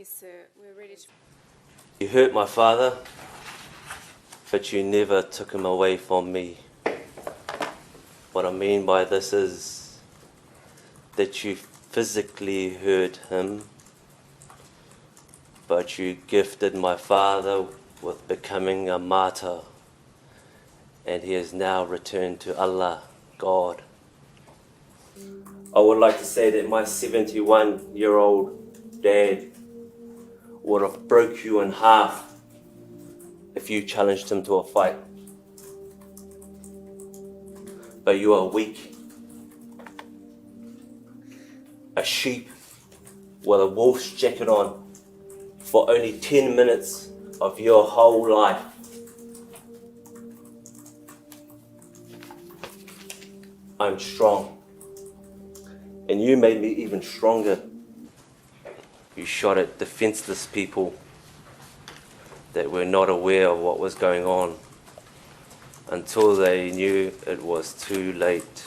Yes, sir. We're ready to... You hurt my father, but you never took him away from me. What I mean by this is that you physically hurt him, but you gifted my father with becoming a martyr, and he has now returned to Allah, God. I would like to say that my 71-year-old dad would have broke you in half if you challenged him to a fight. But you are weak. A sheep with a wolf's jacket on for only 10 minutes of your whole life. I'm strong. And you made me even stronger. You shot at defenseless people that were not aware of what was going on until they knew it was too late.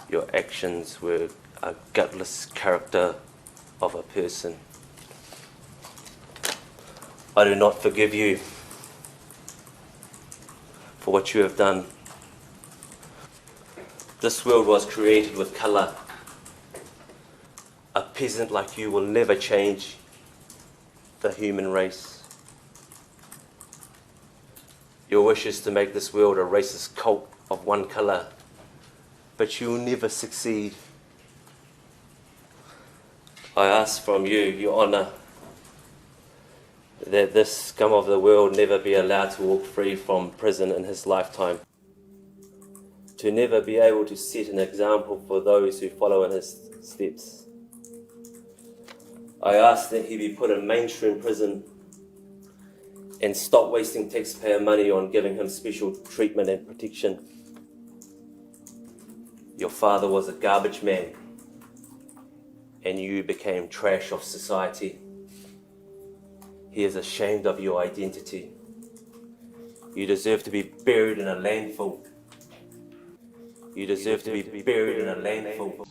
Your actions were a gutless character of a person. I do not forgive you for what you have done. This world was created with color. A peasant like you will never change the human race. Your wish is to make this world a racist cult of one color, but you will never succeed. I ask from you, Your Honour, that this scum of the world never be allowed to walk free from prison in his lifetime, to never be able to set an example for those who follow in his steps. I ask that he be put in mainstream prison and stop wasting taxpayer money on giving him special treatment and protection. Your father was a garbage man, and you became trash of society. He is ashamed of your identity. You deserve to be buried in a landfill. You deserve to be buried in a landfill.